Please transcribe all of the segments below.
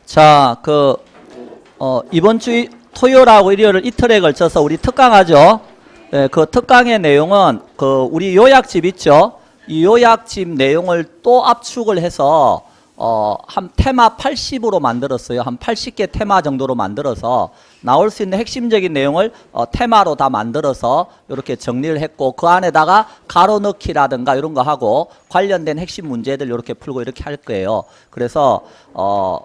자, 이번 주 토요일하고 일요일 이틀에 걸쳐서 우리 특강하죠. 예, 그 특강의 내용은 우리 요약집 있죠. 이 요약집 내용을 또 압축을 해서 한 테마 80으로 만들었어요. 한 80개 테마 정도로 만들어서 나올 수 있는 핵심적인 내용을 테마로 다 만들어서 이렇게 정리를 했고, 그 안에다가 가로 넣기라든가 이런 거 하고 관련된 핵심 문제들 이렇게 풀고 이렇게 할 거예요. 그래서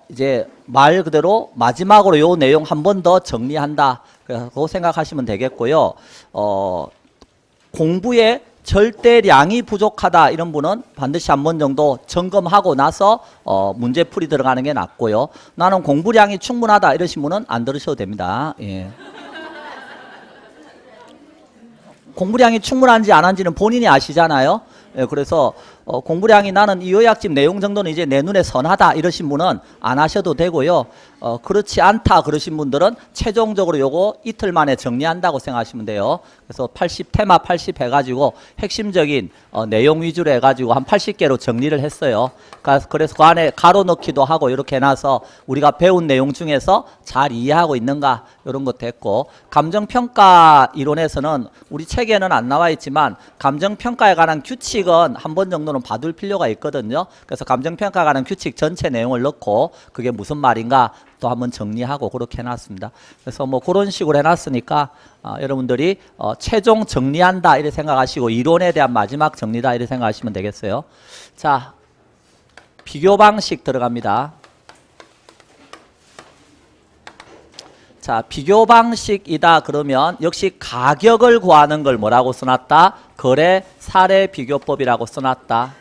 이제 말 그대로 마지막으로 요 내용 한 번 더 정리한다, 그거 생각하시면 되겠고요. 공부에 절대량이 부족하다 이런 분은 반드시 한 번 정도 점검하고 나서 문제풀이 들어가는 게 낫고요. 나는 공부량이 충분하다 이러신 분은 안 들으셔도 됩니다. 예. 공부량이 충분한지 안 한지는 본인이 아시잖아요. 예, 그래서 공부량이 나는 이 요약집 내용 정도는 이제 내 눈에 선하다 이러신 분은 안 하셔도 되고요. 그렇지 않다 그러신 분들은 최종적으로 요거 이틀 만에 정리한다고 생각하시면 돼요. 그래서 80 테마 80 해가지고 핵심적인 내용 위주로 해가지고 한 80개로 정리를 했어요. 그래서 그 안에 가로 넣기도 하고 이렇게 해놔서 우리가 배운 내용 중에서 잘 이해하고 있는가 이런 것도 했고, 감정평가 이론에서는 우리 책에는 안 나와 있지만 감정평가에 관한 규칙은 한 번 정도는 봐둘 필요가 있거든요. 그래서 감정평가에 관한 규칙 전체 내용을 넣고 그게 무슨 말인가 또 한번 정리하고 그렇게 해놨습니다. 그래서 뭐 그런 식으로 해놨으니까 여러분들이 최종 정리한다 이렇게 생각하시고 이론에 대한 마지막 정리다 이렇게 생각하시면 되겠어요. 자, 비교 방식 들어갑니다. 자, 비교 방식이다 그러면 역시 가격을 구하는 걸 뭐라고 써놨다? 거래 사례 비교법이라고 써놨다.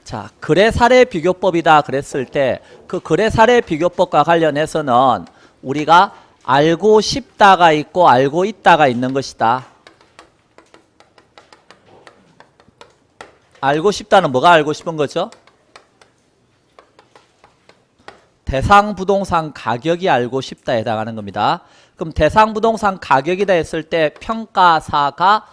자, 거래 사례 비교법이다 그랬을 때 그 거래 사례 비교법과 관련해서는 우리가 알고 싶다가 있고 알고 있다가 있는 것이다. 알고 싶다는 뭐가 알고 싶은 거죠? 대상 부동산 가격이 알고 싶다에 해당하는 겁니다. 그럼 대상 부동산 가격이다 했을 때 평가사가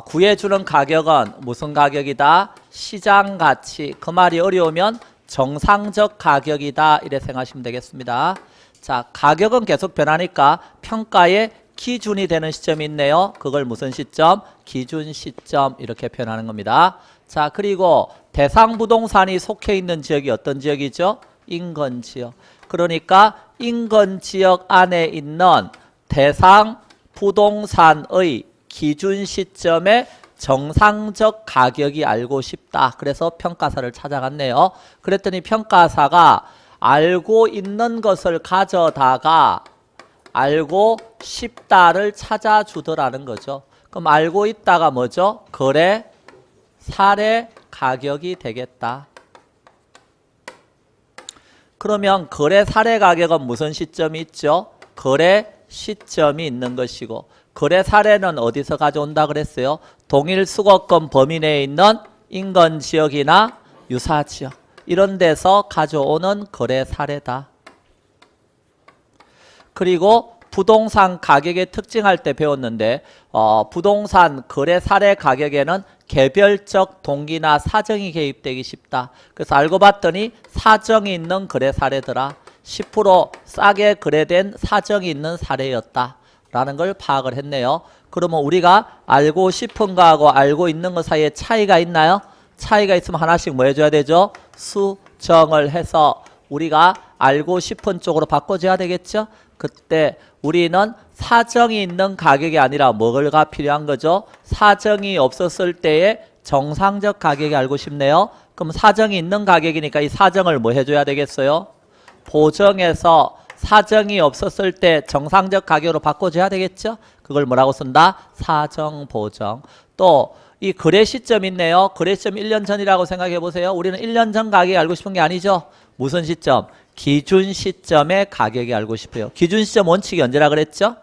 구해주는 가격은 무슨 가격이다? 시장 가치. 그 말이 어려우면 정상적 가격이다 이래 생각하시면 되겠습니다. 자, 가격은 계속 변하니까 평가의 기준이 되는 시점이 있네요. 그걸 무슨 시점? 기준 시점 이렇게 표현하는 겁니다. 자, 그리고 대상 부동산이 속해 있는 지역이 어떤 지역이죠? 인근지역. 그러니까 인근지역 안에 있는 대상 부동산의 기준 시점에 정상적 가격이 알고 싶다. 그래서 평가사를 찾아갔네요. 그랬더니 평가사가 알고 있는 것을 가져다가 알고 싶다를 찾아주더라는 거죠. 그럼 알고 있다가 뭐죠? 거래 사례 가격이 되겠다. 그러면 거래 사례 가격은 무슨 시점이 있죠? 거래 시점이 있는 것이고, 거래 사례는 어디서 가져온다 그랬어요? 동일 수거권 범위 내에 있는 인근 지역이나 유사 지역 이런 데서 가져오는 거래 사례다. 그리고 부동산 가격의 특징할 때 배웠는데 부동산 거래 사례 가격에는 개별적 동기나 사정이 개입되기 쉽다. 그래서 알고 봤더니 사정이 있는 거래 사례더라. 10% 싸게 거래된 사정이 있는 사례였다 라는 걸 파악을 했네요. 그러면 우리가 알고 싶은 거하고 알고 있는 것 사이에 차이가 있나요? 차이가 있으면 하나씩 뭐 해줘야 되죠? 수정을 해서 우리가 알고 싶은 쪽으로 바꿔줘야 되겠죠? 그때 우리는 사정이 있는 가격이 아니라 뭐가 필요한 거죠? 사정이 없었을 때의 정상적 가격이 알고 싶네요. 그럼 사정이 있는 가격이니까 이 사정을 뭐 해줘야 되겠어요? 보정해서 사정이 없었을 때 정상적 가격으로 바꿔줘야 되겠죠? 그걸 뭐라고 쓴다? 사정 보정. 또 이 거래 시점 있네요. 거래 시점 1년 전이라고 생각해 보세요. 우리는 1년 전 가격이 알고 싶은 게 아니죠. 무슨 시점? 기준 시점의 가격이 알고 싶어요. 기준 시점 원칙이 언제라 그랬죠?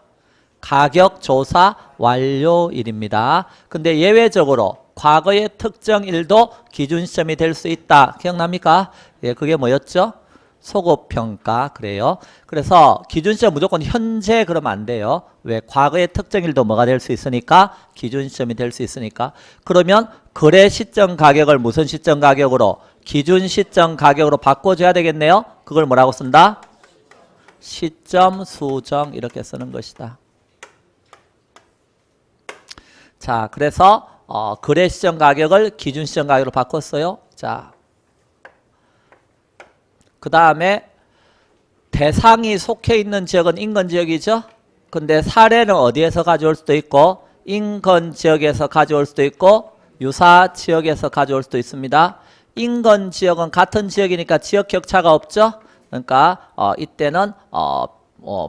가격 조사 완료일입니다. 근데 예외적으로 과거의 특정 일도 기준 시점이 될 수 있다. 기억납니까? 예, 그게 뭐였죠? 소급평가 그래요. 그래서 기준시점 무조건 현재 그러면 안 돼요. 왜? 과거의 특정일도 뭐가 될 수 있으니까 기준시점이 될 수 있으니까. 그러면 거래 시점 가격을 무슨 시점 가격으로? 기준 시점 가격으로 바꿔줘야 되겠네요. 그걸 뭐라고 쓴다? 시점 수정 이렇게 쓰는 것이다. 자, 그래서 거래 시점 가격을 기준 시점 가격으로 바꿨어요. 자, 그 다음에 대상이 속해 있는 지역은 인근 지역이죠. 근데 사례는 어디에서 가져올 수도 있고 인근 지역에서 가져올 수도 있고 유사 지역에서 가져올 수도 있습니다. 인근 지역은 같은 지역이니까 지역 격차가 없죠. 그러니까 이때는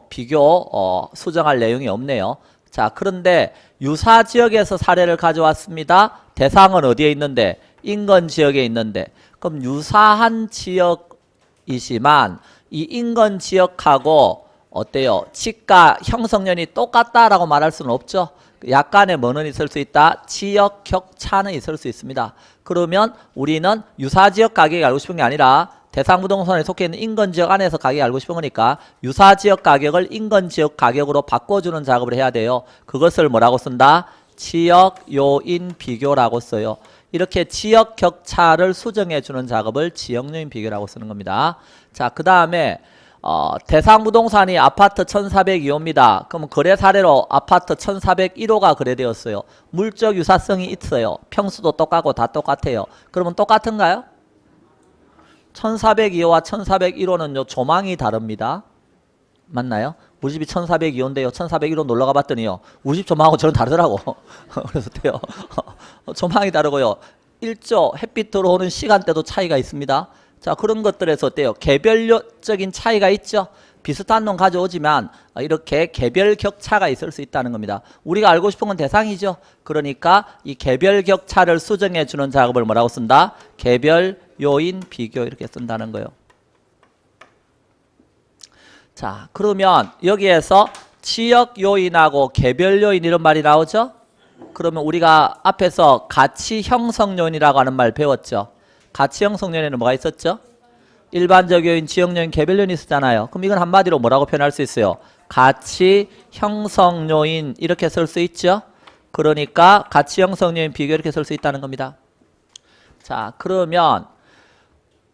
비교 수정할 내용이 없네요. 자, 그런데 유사 지역에서 사례를 가져왔습니다. 대상은 어디에 있는데? 인근 지역에 있는데. 그럼 유사한 지역이지만 이 인근 지역하고 어때요? 지가 형성연이 똑같다라고 말할 수는 없죠. 약간의 뭐는 있을 수 있다? 지역 격차는 있을 수 있습니다. 그러면 우리는 유사 지역 가격이 알고 싶은 게 아니라 대상 부동산에 속해 있는 인근 지역 안에서 가격이 알고 싶은 거니까 유사 지역 가격을 인근 지역 가격으로 바꿔주는 작업을 해야 돼요. 그것을 뭐라고 쓴다? 지역 요인 비교라고 써요. 이렇게 지역 격차를 수정해 주는 작업을 지역 요인 비교라고 쓰는 겁니다. 자, 그 다음에 대상 부동산이 아파트 1402호입니다. 그럼 거래 사례로 아파트 1401호가 거래되었어요. 물적 유사성이 있어요. 평수도 똑같고 다 똑같아요. 그러면 똑같은가요? 1402호와 1401호는요 조망이 다릅니다. 맞나요? 우리 집이 1402호인데요 1401호 놀러가 봤더니요 우리 집 조망하고 저는 다르더라고. 그래서 어때요? 조망이 다르고요 일조 햇빛 들어오는 시간대도 차이가 있습니다. 자, 그런 것들에서 어때요? 개별적인 차이가 있죠. 비슷한 놈 가져오지만 이렇게 개별 격차가 있을 수 있다는 겁니다. 우리가 알고 싶은 건 대상이죠. 그러니까 이 개별 격차를 수정해 주는 작업을 뭐라고 쓴다? 개별 요인 비교 이렇게 쓴다는 거예요. 자, 그러면 여기에서 지역 요인하고 개별 요인 이런 말이 나오죠. 그러면 우리가 앞에서 가치 형성 요인이라고 하는 말 배웠죠. 가치 형성 요인에는 뭐가 있었죠? 일반적 요인, 지역 요인, 개별 요인이 있었잖아요. 그럼 이건 한마디로 뭐라고 표현할 수 있어요? 가치 형성 요인 이렇게 쓸 수 있죠. 그러니까 가치 형성 요인 비교 이렇게 쓸 수 있다는 겁니다. 자, 그러면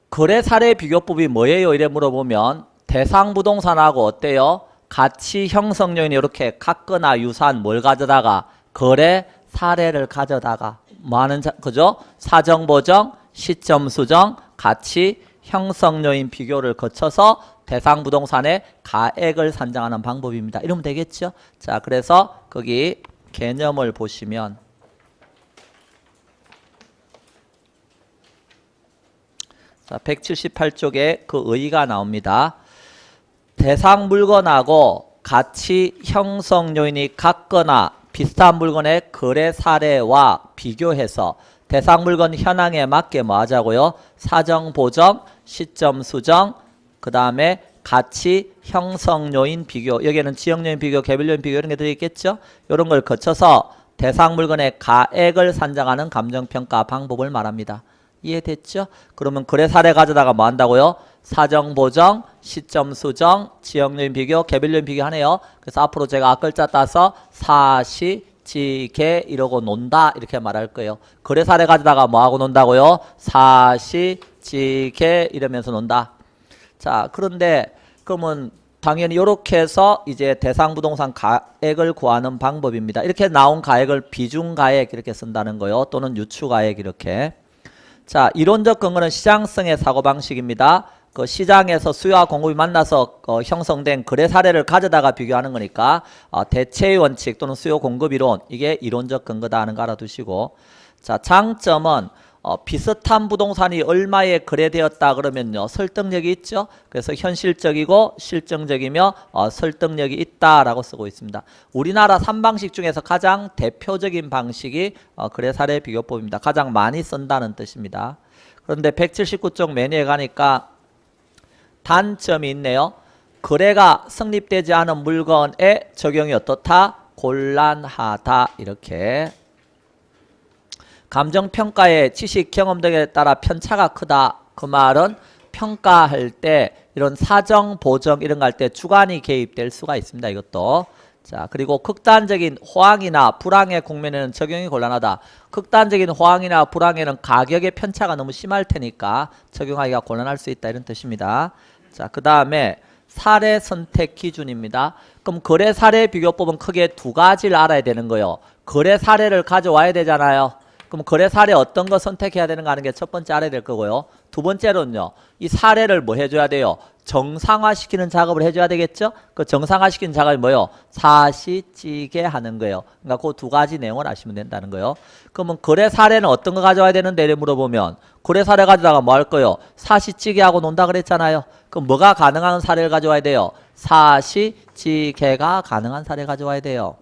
거래 사례 비교법이 뭐예요? 이래 물어보면 대상 부동산하고 어때요? 가치 형성 요인 이렇게 같거나 유사한 뭘 가져다가 거래 사례를 가져다가 뭐 하는 그죠? 사정 보정, 시점 수정, 가치 형성 요인 비교를 거쳐서 대상 부동산의 가액을 산정하는 방법입니다. 이러면 되겠죠? 자, 그래서 거기 개념을 보시면 자, 178쪽에 그 의의가 나옵니다. 대상 물건하고 가치 형성 요인이 같거나 비슷한 물건의 거래 사례와 비교해서 대상 물건 현황에 맞게 뭐 하자고요? 사정 보정, 시점 수정, 그 다음에 가치 형성 요인 비교, 여기에는 지역 요인 비교, 개별 요인 비교 이런 게 들어있겠죠? 이런 걸 거쳐서 대상 물건의 가액을 산정하는 감정평가 방법을 말합니다. 이해됐죠? 그러면 거래 사례 가져다가 뭐 한다고요? 사정 보정, 시점 수정, 지역 요인 비교, 개별 요인 비교 하네요. 그래서 앞으로 제가 앞글자 따서 사시, 지개 이러고 논다 이렇게 말할 거예요. 거래 사례 가져다가 뭐 하고 논다고요? 사시, 지개 이러면서 논다. 자, 그런데 그러면 당연히 이렇게 해서 이제 대상 부동산 가액을 구하는 방법입니다. 이렇게 나온 가액을 비중 가액 이렇게 쓴다는 거요. 또는 유추 가액 이렇게. 자, 이론적 근거는 시장성의 사고방식입니다. 그 시장에서 수요와 공급이 만나서 형성된 거래 사례를 가져다가 비교하는 거니까 대체의 원칙 또는 수요 공급 이론 이게 이론적 근거다 하는 거 알아두시고 자, 장점은 비슷한 부동산이 얼마에 거래되었다 그러면요 설득력이 있죠. 그래서 현실적이고 실증적이며 설득력이 있다라고 쓰고 있습니다. 우리나라 3방식 중에서 가장 대표적인 방식이 거래 사례 비교법입니다. 가장 많이 쓴다는 뜻입니다. 그런데 179쪽 메뉴에 가니까 단점이 있네요. 거래가 성립되지 않은 물건의 적용이 어떻다? 곤란하다. 이렇게 감정평가의 지식 경험 등에 따라 편차가 크다. 그 말은 평가할 때 이런 사정, 보정 이런 거 할 때 주관이 개입될 수가 있습니다. 이것도. 자, 그리고 극단적인 호황이나 불황의 국면에는 적용이 곤란하다. 극단적인 호황이나 불황에는 가격의 편차가 너무 심할 테니까 적용하기가 곤란할 수 있다. 이런 뜻입니다. 자, 그 다음에 사례 선택 기준입니다. 그럼 거래 사례 비교법은 크게 두 가지를 알아야 되는 거예요. 거래 사례를 가져와야 되잖아요. 그럼 거래 사례 어떤 거 선택해야 되는가 하는 게 첫 번째 알아야 될 거고요. 두 번째로는요. 이 사례를 뭐 해줘야 돼요? 정상화시키는 작업을 해줘야 되겠죠? 그 정상화시키는 작업이 뭐예요? 사시찌게 하는 거예요. 그러니까 그 두 가지 내용을 아시면 된다는 거예요. 그러면 거래 사례는 어떤 거 가져와야 되는데 이래 물어보면 거래 사례 가져다가 뭐 할 거예요? 사시찌게 하고 논다 그랬잖아요. 그럼 뭐가 가능한 사례를 가져와야 돼요? 사시찌개가 가능한 사례 가져와야 돼요.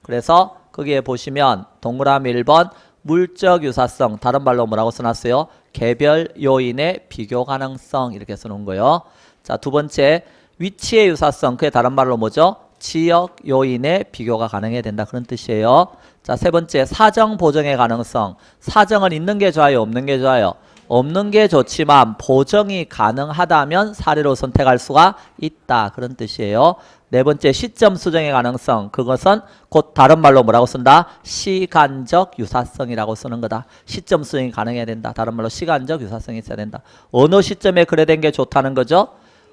그래서 거기에 보시면 동그라미 1번 물적 유사성, 다른 말로 뭐라고 써놨어요? 개별 요인의 비교 가능성 이렇게 써놓은 거예요. 자, 두 번째 위치의 유사성, 그게 다른 말로 뭐죠? 지역 요인의 비교가 가능해야 된다 그런 뜻이에요. 자, 세 번째 사정 보정의 가능성, 사정은 있는 게 좋아요, 없는 게 좋아요? 없는 게 좋지만 보정이 가능하다면 사례로 선택할 수가 있다 그런 뜻이에요. 네 번째 시점 수정의 가능성, 그것은 곧 다른 말로 뭐라고 쓴다? 시간적 유사성이라고 쓰는 거다. 시점 수정이 가능해야 된다. 다른 말로 시간적 유사성이 있어야 된다. 어느 시점에 거래된 게 좋다는 거죠?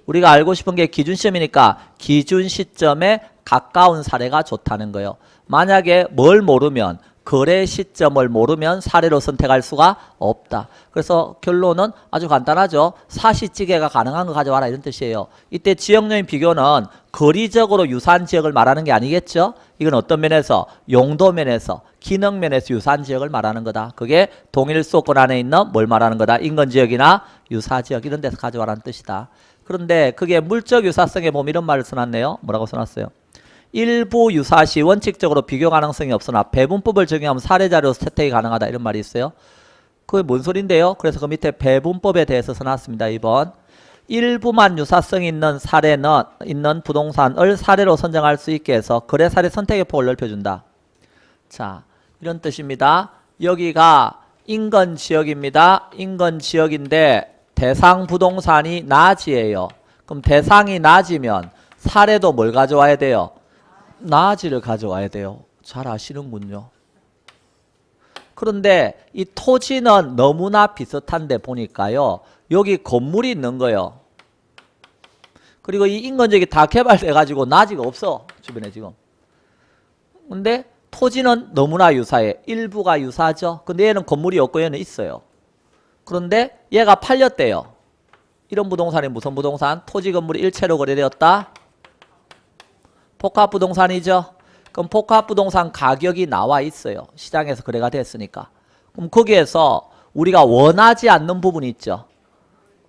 우리가 알고 싶은 게 기준 시점이니까 기준 시점에 가까운 사례가 좋다는 거예요. 만약에 뭘 모르면 거래 시점을 모르면 사례로 선택할 수가 없다. 그래서 결론은 아주 간단하죠. 사시찌개가 가능한 거 가져와라 이런 뜻이에요. 이때 지역요인 비교는 거리적으로 유사한 지역을 말하는 게 아니겠죠. 이건 어떤 면에서? 용도 면에서, 기능 면에서 유사한 지역을 말하는 거다. 그게 동일 수도권 안에 있는 뭘 말하는 거다. 인근지역이나 유사지역 이런 데서 가져와라는 뜻이다. 그런데 그게 물적 유사성에 보면 이런 말을 써놨네요. 뭐라고 써놨어요? 일부 유사시 원칙적으로 비교 가능성이 없으나 배분법을 적용하면 사례자료에서 채택이 가능하다 이런 말이 있어요. 그게 뭔 소린데요? 그래서 그 밑에 배분법에 대해서 써놨습니다. 2번 일부만 유사성이 있는 사례는 있는 부동산을 사례로 선정할 수 있게 해서 거래 사례 선택의 폭을 넓혀준다. 자, 이런 뜻입니다. 여기가 인근 지역입니다. 인근 지역인데 대상 부동산이 낮이에요. 그럼 대상이 낮이면 사례도 뭘 가져와야 돼요? 낮이를 가져와야 돼요. 잘 아시는군요. 그런데 이 토지는 너무나 비슷한데 보니까요. 여기 건물이 있는 거예요. 그리고 이 인근지역이 다 개발돼가지고 낮이가 없어. 주변에 지금. 근데 토지는 너무나 유사해. 일부가 유사하죠. 근데 얘는 건물이 없고 얘는 있어요. 그런데 얘가 팔렸대요. 이런 부동산이 무슨 부동산? 토지 건물이 일체로 거래되었다. 복합부동산이죠. 그럼 복합부동산 가격이 나와 있어요. 시장에서 거래가 됐으니까. 그럼 거기에서 우리가 원하지 않는 부분이 있죠.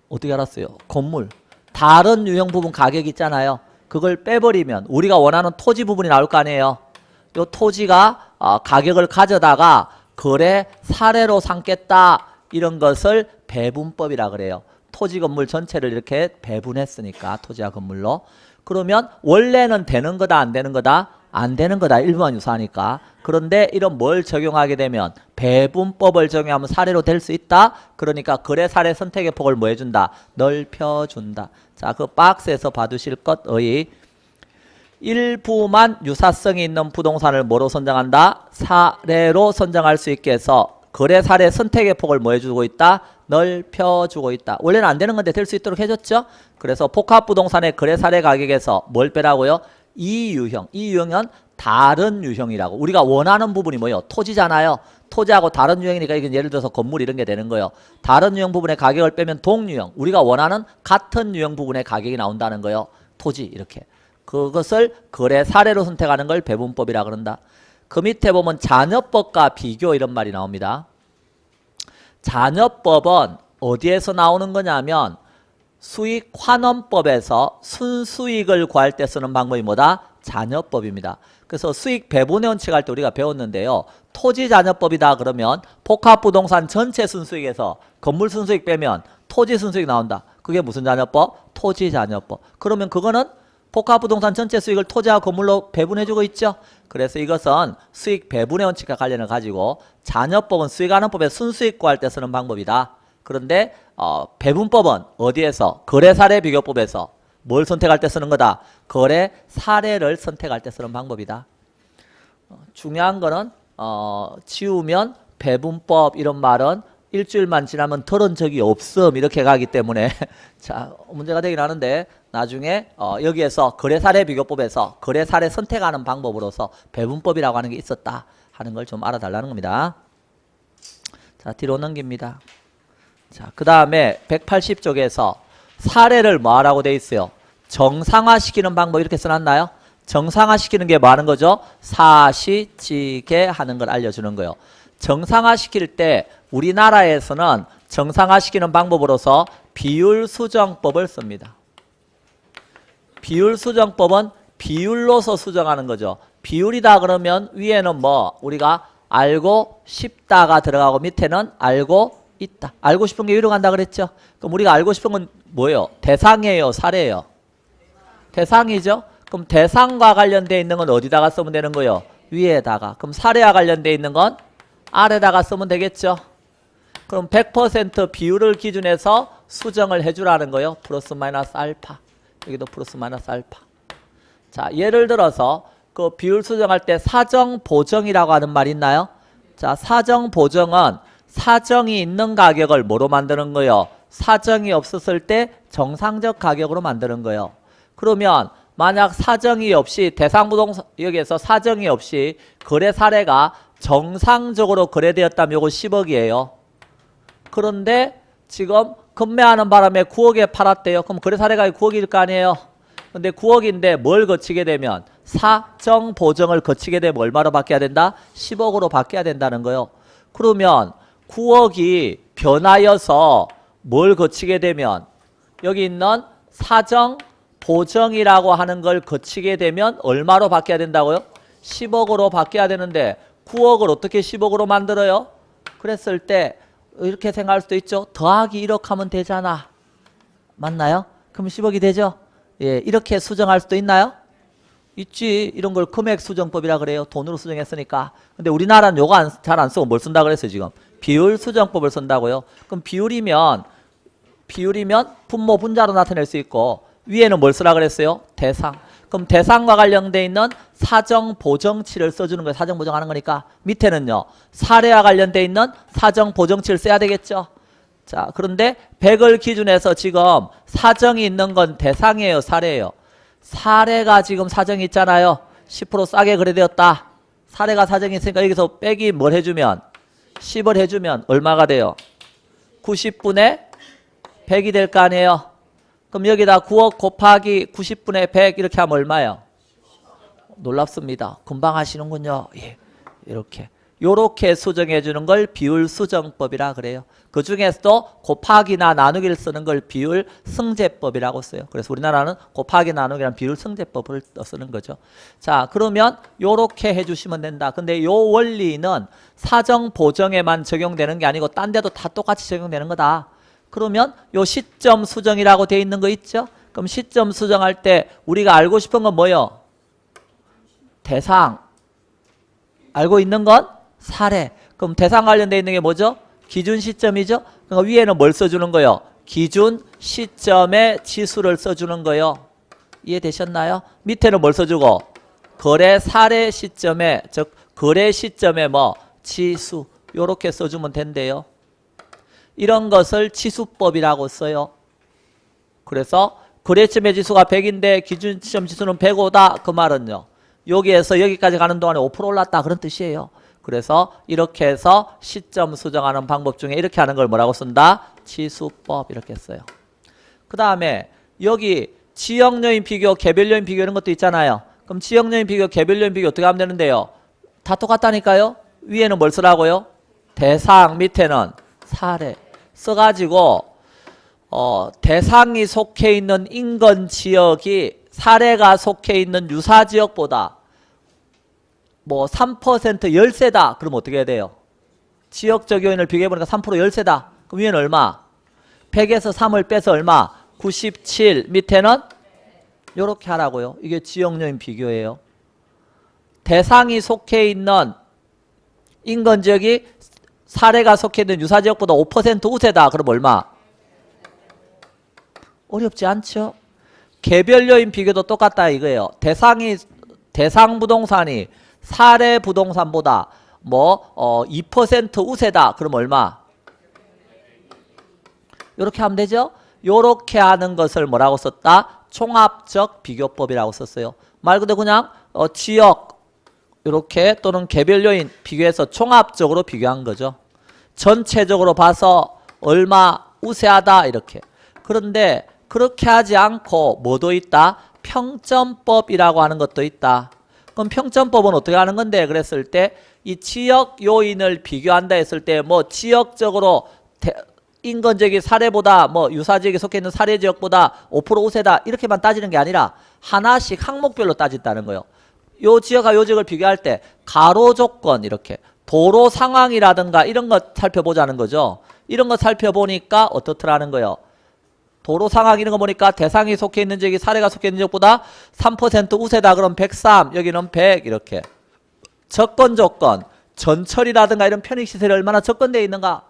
어떻게 알았어요? 건물. 다른 유형 부분 가격 있잖아요. 그걸 빼버리면 우리가 원하는 토지 부분이 나올 거 아니에요. 이 토지가 가격을 가져다가 거래 사례로 삼겠다. 이런 것을 배분법이라 그래요. 토지 건물 전체를 이렇게 배분했으니까 토지와 건물로. 그러면 원래는 되는 거다 안 되는 거다? 안 되는 거다. 일부만 유사하니까. 그런데 이런 뭘 적용하게 되면 배분법을 적용하면 사례로 될 수 있다. 그러니까 거래 사례 선택의 폭을 뭐 해준다? 넓혀준다. 자, 그 박스에서 봐두실 것의 일부만 유사성이 있는 부동산을 뭐로 선정한다? 사례로 선정할 수 있게 해서 거래 사례 선택의 폭을 뭐 해주고 있다? 넓혀주고 있다. 원래는 안 되는 건데 될 수 있도록 해줬죠. 그래서 복합부동산의 거래 사례 가격에서 뭘 빼라고요? 이 유형. 이 유형은 다른 유형이라고. 우리가 원하는 부분이 뭐예요? 토지잖아요. 토지하고 다른 유형이니까 이건 예를 들어서 건물 이런 게 되는 거예요. 다른 유형 부분의 가격을 빼면 동유형. 우리가 원하는 같은 유형 부분의 가격이 나온다는 거예요. 토지 이렇게. 그것을 거래 사례로 선택하는 걸 배분법이라 그런다. 그 밑에 보면 잔여법과 비교 이런 말이 나옵니다. 잔여법은 어디에서 나오는 거냐면 수익환원법에서 순수익을 구할 때 쓰는 방법이 뭐다? 잔여법입니다. 그래서 수익 배분의 원칙 할 때 우리가 배웠는데요. 토지 잔여법이다 그러면 복합부동산 전체 순수익에서 건물 순수익 빼면 토지 순수익 나온다. 그게 무슨 잔여법? 토지 잔여법. 그러면 그거는 복합부동산 전체 수익을 토지와 건물로 배분해주고 있죠. 그래서 이것은 수익 배분의 원칙과 관련을 가지고 잔여법은 수익환원법의 순수익 구할 때 쓰는 방법이다. 그런데 배분법은 어디에서? 거래 사례 비교법에서 뭘 선택할 때 쓰는 거다? 거래 사례를 선택할 때 쓰는 방법이다. 중요한 거는 지우면 배분법 이런 말은 일주일만 지나면 들은 적이 없음 이렇게 가기 때문에 자 문제가 되긴 하는데 나중에 여기에서 거래 사례 비교법에서 거래 사례 선택하는 방법으로서 배분법이라고 하는 게 있었다 하는 걸 좀 알아달라는 겁니다. 자 뒤로 넘깁니다. 자 그 다음에 180쪽에서 사례를 뭐 하라고 돼 있어요? 정상화시키는 방법 이렇게 써놨나요? 정상화시키는 게 뭐 하는 거죠? 사시지게 하는 걸 알려주는 거예요. 정상화시킬 때 우리나라에서는 정상화시키는 방법으로서 비율수정법을 씁니다. 비율수정법은 비율로서 수정하는 거죠. 비율이다 그러면 위에는 뭐 우리가 알고 싶다가 들어가고 밑에는 알고 있다. 알고 싶은 게 위로 간다 그랬죠. 그럼 우리가 알고 싶은 건 뭐예요? 대상이에요? 사례예요? 대상이죠. 그럼 대상과 관련되어 있는 건 어디다가 쓰면 되는 거예요? 위에다가. 그럼 사례와 관련되어 있는 건 아래다가 쓰면 되겠죠. 그럼 100% 비율을 기준해서 수정을 해주라는 거예요. 플러스 마이너스 알파. 여기도 플러스 마이너스 알파. 자, 예를 들어서 그 비율 수정할 때 사정 보정이라고 하는 말 있나요? 자, 사정 보정은 사정이 있는 가격을 뭐로 만드는 거예요? 사정이 없었을 때 정상적 가격으로 만드는 거예요. 그러면 만약 사정이 없이 대상부동산 여기에서 사정이 없이 거래 사례가 정상적으로 거래되었다면 요거 10억이에요. 그런데 지금 급매하는 바람에 9억에 팔았대요. 그럼 거래 사례가 9억일 거 아니에요. 근데 9억인데 뭘 거치게 되면 사정 보정을 거치게 되면 얼마로 바뀌어야 된다? 10억으로 바뀌어야 된다는 거예요. 그러면 9억이 변하여서 뭘 거치게 되면 여기 있는 사정 보정이라고 하는 걸 거치게 되면 얼마로 바뀌어야 된다고요? 10억으로 바뀌어야 되는데 9억을 어떻게 10억으로 만들어요? 그랬을 때 이렇게 생각할 수도 있죠. 더하기 1억 하면 되잖아. 맞나요? 그럼 10억이 되죠? 예, 이렇게 수정할 수도 있나요? 있지. 이런 걸 금액 수정법이라 그래요. 돈으로 수정했으니까. 근데 우리나라는 요거 잘 안 쓰고 뭘 쓴다 그랬어요, 지금? 비율 수정법을 쓴다고요. 그럼 비율이면 분모 분자로 나타낼 수 있고 위에는 뭘 쓰라 그랬어요? 대상. 그럼 대상과 관련돼 있는 사정 보정치를 써주는 거예요. 사정 보정하는 거니까. 밑에는요. 사례와 관련돼 있는 사정 보정치를 써야 되겠죠. 자, 그런데 100을 기준해서 지금 사정이 있는 건 대상이에요, 사례예요? 사례가 지금 사정이 있잖아요. 10% 싸게 거래되었다. 사례가 사정이 있으니까 여기서 빼기 뭘 해주면 10을 해주면 얼마가 돼요? 90분의 100이 될 거 아니에요. 그럼 여기다 9억 곱하기 90분의 100 이렇게 하면 얼마예요? 놀랍습니다. 금방 하시는군요. 예, 이렇게. 요렇게 수정해 주는 걸 비율 수정법이라 그래요. 그 중에서도 곱하기나 나누기를 쓰는 걸 비율 승제법이라고 써요. 그래서 우리나라는 곱하기 나누기란 비율 승제법을 쓰는 거죠. 자, 그러면 요렇게 해 주시면 된다. 근데 요 원리는 사정 보정에만 적용되는 게 아니고 딴 데도 다 똑같이 적용되는 거다. 그러면 요 시점 수정이라고 돼 있는 거 있죠? 그럼 시점 수정할 때 우리가 알고 싶은 건 뭐예요? 대상. 알고 있는 건 사례. 그럼 대상 관련돼 있는 게 뭐죠? 기준 시점이죠? 그러니까 위에는 뭘 써주는 거예요? 기준 시점의 지수를 써주는 거예요. 이해되셨나요? 밑에는 뭘 써주고? 거래 사례 시점에, 즉 거래 시점에 뭐 지수 요렇게 써주면 된대요. 이런 것을 지수법이라고 써요. 그래서 거래점의 지수가 100인데 기준 시점 지수는 105다. 그 말은요. 여기에서 여기까지 가는 동안에 5% 올랐다. 그런 뜻이에요. 그래서 이렇게 해서 시점 수정하는 방법 중에 이렇게 하는 걸 뭐라고 쓴다? 지수법 이렇게 써요. 그 다음에 여기 지역요인 비교, 개별요인 비교 이런 것도 있잖아요. 그럼 지역요인 비교, 개별요인 비교 어떻게 하면 되는데요? 다 똑같다니까요. 위에는 뭘 쓰라고요? 대상, 밑에는 사례. 써가지고 대상이 속해 있는 인근 지역이 사례가 속해 있는 유사 지역보다 뭐 3% 열세다. 그럼 어떻게 해야 돼요? 지역적 요인을 비교해보니까 3% 열세다. 그럼 위에는 얼마? 100에서 3을 빼서 얼마? 97. 밑에는 요렇게 하라고요. 이게 지역 요인 비교예요. 대상이 속해 있는 인근 지역이 사례가 속해 있는 유사 지역보다 5% 우세다. 그럼 얼마? 어렵지 않죠? 개별 요인 비교도 똑같다 이거예요. 대상 부동산이 사례 부동산보다 2% 우세다. 그럼 얼마? 이렇게 하면 되죠? 요렇게 하는 것을 뭐라고 썼다? 총합적 비교법이라고 썼어요. 말 그대로 그냥 지역 이렇게 또는 개별 요인 비교해서 총합적으로 비교한 거죠. 전체적으로 봐서 얼마 우세하다 이렇게. 그런데 그렇게 하지 않고 뭐도 있다? 평점법이라고 하는 것도 있다. 그럼 평점법은 어떻게 하는 건데? 그랬을 때 이 지역 요인을 비교한다 했을 때 지역적으로 인근지역이 사례보다 유사지역에 속해 있는 사례 지역보다 5% 우세다 이렇게만 따지는 게 아니라 하나씩 항목별로 따진다는 거예요. 요 지역과 요 지역을 비교할 때 가로 조건 이렇게 도로 상황이라든가 이런 것 살펴보자는 거죠. 이런 거 살펴보니까 어떻더라는 거예요. 도로 상황 이런 거 보니까 대상이 속해 있는 지역이 사례가 속해 있는 지역보다 3% 우세다. 그럼 103 여기는 100 이렇게. 접근 조건 전철이라든가 이런 편익시설이 얼마나 접근되어 있는가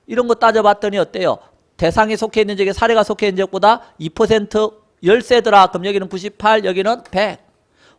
이런 거 따져봤더니 어때요? 대상이 속해 있는 지역에 사례가 속해 있는 지역보다 2% 열세더라. 그럼 여기는 98 여기는 100.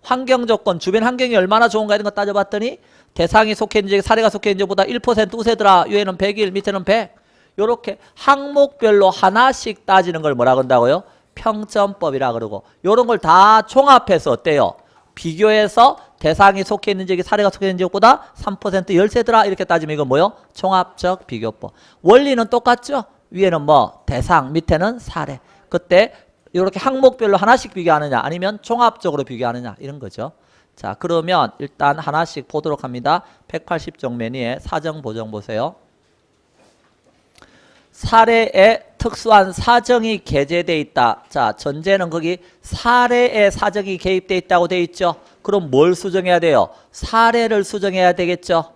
환경 조건 주변 환경이 얼마나 좋은가 이런 거 따져봤더니 대상이 속해 있는 지역에 사례가 속해 있는 지역보다 1% 우세더라. 위에는 101 밑에는 100. 요렇게 항목별로 하나씩 따지는 걸 뭐라 그런다고요? 평점법이라 그러고 요런 걸 다 총합해서 어때요? 비교해서 대상이 속해 있는 지역이 사례가 속해 있는 지역보다 3% 열세더라 이렇게 따지면 이건 뭐요? 총합적 비교법. 원리는 똑같죠? 위에는 대상 밑에는 사례. 그때 이렇게 항목별로 하나씩 비교하느냐 아니면 종합적으로 비교하느냐 이런 거죠. 자 그러면 일단 하나씩 보도록 합니다. 180쪽 매니에 사정 보정 보세요. 사례에 특수한 사정이 게재되어 있다. 자, 전제는 거기 사례에 사정이 개입되어 있다고 되어 있죠. 그럼 뭘 수정해야 돼요? 사례를 수정해야 되겠죠.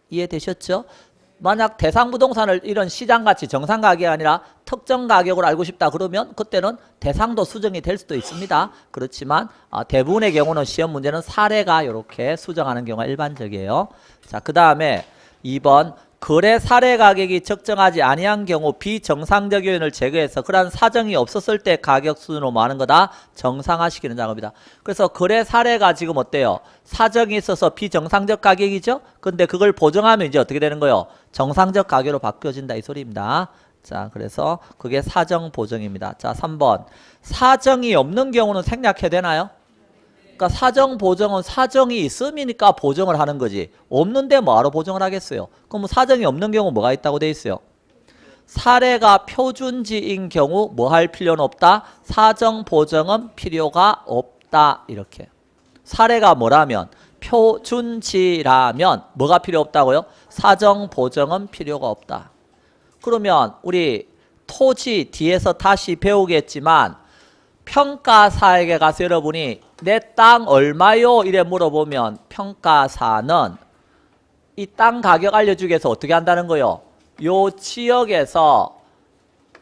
이해되셨죠? 만약 대상 부동산을 이런 시장가치 정상 가격이 아니라 특정 가격으로 알고 싶다 그러면 그때는 대상도 수정이 될 수도 있습니다. 그렇지만 대부분의 경우는 시험 문제는 사례가 이렇게 수정하는 경우가 일반적이에요. 자, 그 다음에 2번 거래 사례 가격이 적정하지 아니한 경우 비정상적 요인을 제거해서 그러한 사정이 없었을 때 가격 수준으로 뭐 하는 거다? 정상화시키는 작업이다. 그래서 거래 사례가 지금 어때요? 사정이 있어서 비정상적 가격이죠? 근데 그걸 보정하면 이제 어떻게 되는 거예요? 정상적 가격으로 바뀌어진다 이 소리입니다. 자, 그래서 그게 사정 보정입니다. 자, 3번 사정이 없는 경우는 생략해야 되나요? 그러니까 사정 보정은 사정이 있음이니까 보정을 하는 거지. 없는데 뭐하러 보정을 하겠어요? 그럼 사정이 없는 경우 뭐가 있다고 돼 있어요? 사례가 표준지인 경우 뭐 할 필요는 없다? 사정 보정은 필요가 없다. 이렇게. 사례가 뭐라면? 표준지라면 뭐가 필요 없다고요? 사정 보정은 필요가 없다. 그러면 우리 토지 뒤에서 다시 배우겠지만 평가사에게 가서 여러분이 내 땅 얼마요? 이래 물어보면 평가사는 이 땅 가격 알려주기 위해서 어떻게 한다는 거요? 요 지역에서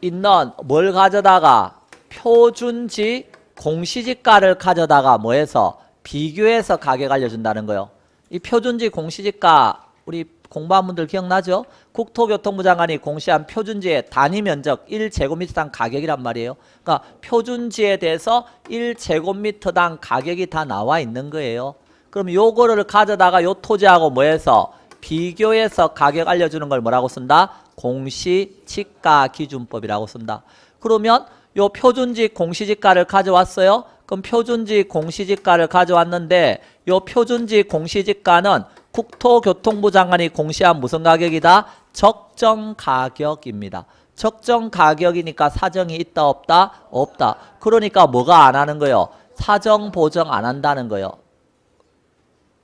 있는 뭘 가져다가 표준지 공시지가를 가져다가 뭐해서 비교해서 가격 알려준다는 거요. 이 표준지 공시지가 우리 공부한 분들 기억나죠? 국토교통부 장관이 공시한 표준지의 단위 면적 1제곱미터당 가격이란 말이에요. 그러니까 표준지에 대해서 1제곱미터당 가격이 다 나와 있는 거예요. 그럼 요거를 가져다가 요 토지하고 뭐해서 비교해서 가격 알려주는 걸 뭐라고 쓴다? 공시지가 기준법이라고 쓴다. 그러면 요 표준지 공시지가를 가져왔어요. 그럼 표준지 공시지가를 가져왔는데 요 표준지 공시지가는 국토교통부 장관이 공시한 무슨 가격이다? 적정 가격입니다. 적정 가격이니까 사정이 있다 없다? 없다. 그러니까 뭐가 안 하는 거예요? 사정 보정 안 한다는 거예요.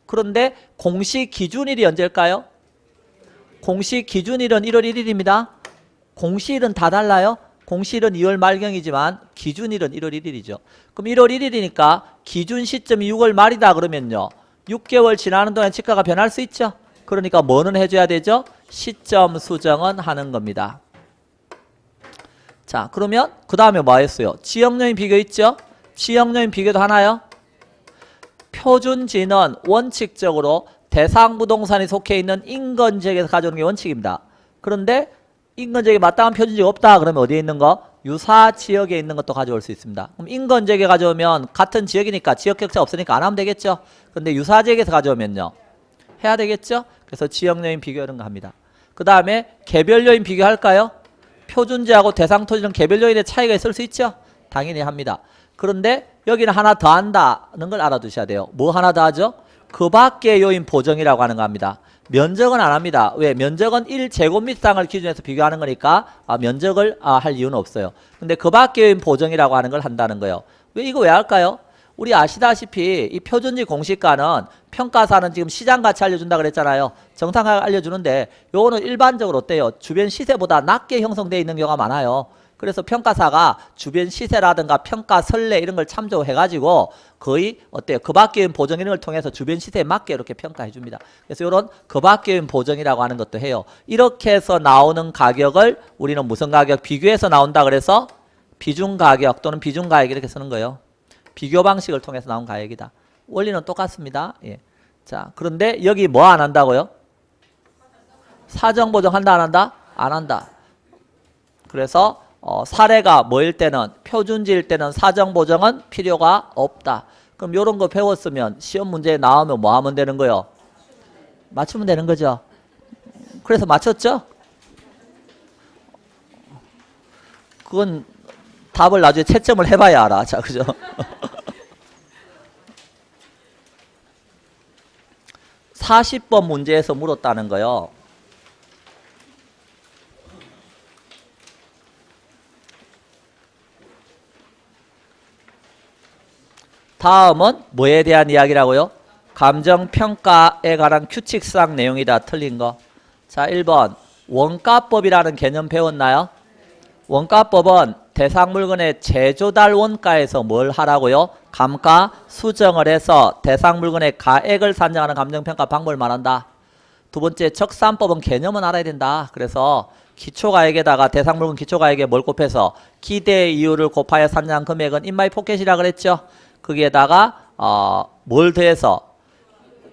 그런데 공시 기준일이 언제일까요? 공시 기준일은 1월 1일입니다. 공시일은 다 달라요. 공시일은 2월 말경이지만 기준일은 1월 1일이죠. 그럼 1월 1일이니까 기준 시점이 6월 말이다 그러면요. 6개월 지나는 동안 지가가 변할 수 있죠. 그러니까 뭐는 해줘야 되죠? 시점 수정은 하는 겁니다. 자, 그러면 그 다음에 뭐 했어요? 지역요인 비교 있죠? 지역요인 비교도 하나요? 표준지는 원칙적으로 대상 부동산이 속해 있는 인근지역에서 가져오는 게 원칙입니다. 그런데 인근지역에 마땅한 표준지가 없다 그러면 어디에 있는 거? 유사 지역에 있는 것도 가져올 수 있습니다. 그럼 인근 지역에 가져오면 같은 지역이니까 지역 격차 없으니까 안 하면 되겠죠. 근데 유사 지역에서 가져오면요. 해야 되겠죠. 그래서 지역 요인 비교 이런 거 합니다. 그 다음에 개별 요인 비교할까요? 표준지하고 대상 토지는 개별 요인의 차이가 있을 수 있죠. 당연히 합니다. 그런데 여기는 하나 더 한다는 걸 알아두셔야 돼요. 뭐 하나 더 하죠? 그 밖의 요인 보정이라고 하는 겁니다. 면적은 안 합니다. 왜? 면적은 1제곱미터를 기준해서 비교하는 거니까 면적을 할 이유는 없어요. 근데 그 밖의 요인 보정이라고 하는 걸 한다는 거예요. 왜 이거 왜 할까요? 우리 아시다시피 이 표준지 공시가는 평가사는 지금 시장가치 알려준다 그랬잖아요. 정상가격 알려주는데 요거는 일반적으로 어때요? 주변 시세보다 낮게 형성되어 있는 경우가 많아요. 그래서 평가사가 주변 시세라든가 평가 선례 이런 걸 참조해가지고 거의 어때요? 그 밖의 보정 이런 걸 통해서 주변 시세에 맞게 이렇게 평가해 줍니다. 그래서 이런 그 밖의 보정이라고 하는 것도 해요. 이렇게 해서 나오는 가격을 우리는 무슨 가격? 비교해서 나온다 그래서 비중 가격 또는 비중 가격 이렇게 쓰는 거예요. 비교 방식을 통해서 나온 가격이다. 원리는 똑같습니다. 예. 자, 그런데 여기 뭐 안 한다고요? 사정 보정 한다 안 한다? 안 한다. 그래서 사례가 뭐일 때는 표준지일 때는 사정 보정은 필요가 없다. 그럼 이런 거 배웠으면 시험 문제에 나오면 뭐 하면 되는 거요? 맞추면 되는 거죠. 그래서 맞췄죠? 그건 답을 나중에 채점을 해봐야 알아. 자, 그죠? (40번) 문제에서 물었다는 거요. 다음은 뭐에 대한 이야기라고요? 감정평가에 관한 규칙상 내용이다. 틀린 거. 자, 1번 원가법이라는 개념 배웠나요? 원가법은 대상 물건의 제조달 원가에서 뭘 하라고요? 감가 수정을 해서 대상 물건의 가액을 산정하는 감정평가 방법을 말한다. 두 번째 적산법은 개념은 알아야 된다. 그래서 기초가액에다가 대상 물건 기초가액에 뭘 곱해서 기대 이율을 곱하여 산정한 금액은 인마이 포켓이라 그랬죠. 거기에다가 뭘 더해서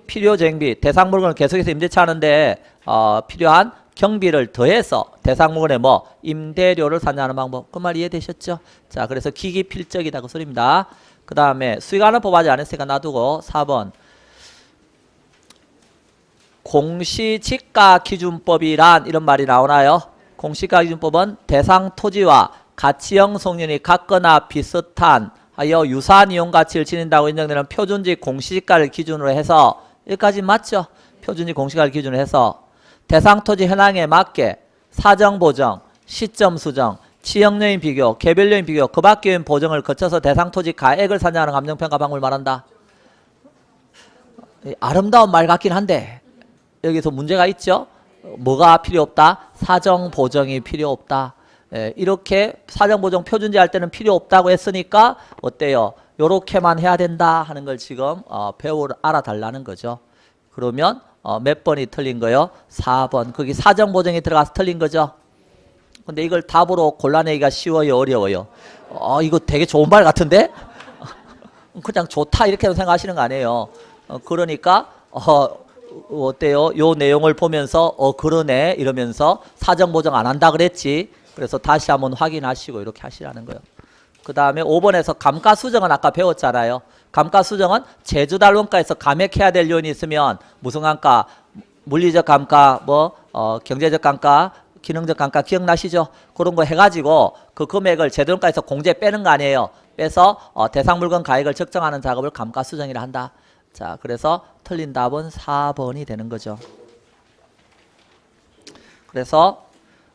필요쟁비 대상 물건을 계속해서 임대차 하는데 필요한 경비를 더해서 대상 물건에 뭐 임대료를 산정하는 방법. 그 말 이해되셨죠? 자, 그래서 기기필적이다 그 소리입니다. 그 다음에 수익하는법 아직 안 했으니까 놔두고 4번 공시지가기준법이란 이런 말이 나오나요? 공시지가기준법은 대상 토지와 가치형 성률이 같거나 비슷한 하여 유사한 이용가치를 지닌다고 인정되는 표준지 공시지가를 기준으로 해서 여기까지 맞죠? 표준지 공시지가를 기준으로 해서 대상 토지 현황에 맞게 사정 보정, 시점 수정, 지역 요인 비교, 개별 요인 비교, 그 밖의 요인 보정을 거쳐서 대상 토지 가액을 산정하는 감정평가 방법을 말한다. 아름다운 말 같긴 한데 여기서 문제가 있죠? 뭐가 필요 없다? 사정 보정이 필요 없다. 이렇게 사정 보정 표준지 할 때는 필요 없다고 했으니까 어때요? 요렇게만 해야 된다 하는 걸 지금 알아달라는 거죠. 그러면 몇 번이 틀린 거요? 4번. 거기 사정 보정이 들어가서 틀린 거죠. 근데 이걸 답으로 골라내기가 쉬워요, 어려워요? 이거 되게 좋은 말 같은데? 그냥 좋다 이렇게 생각하시는 거 아니에요. 그러니까 어때요? 요 내용을 보면서 그러네 이러면서 사정 보정 안 한다 그랬지. 그래서 다시 한번 확인하시고 이렇게 하시라는 거예요. 그 다음에 5번에서 감가수정은 아까 배웠잖아요. 감가수정은 제조달 원가에서 감액해야 될 요인이 있으면 무슨 감가, 물리적 감가, 경제적 감가, 기능적 감가 기억나시죠? 그런 거 해가지고 그 금액을 제조원가에서 공제 빼는 거 아니에요. 빼서 대상 물건 가액을 측정하는 작업을 감가수정이라 한다. 자, 그래서 틀린 답은 4번이 되는 거죠. 그래서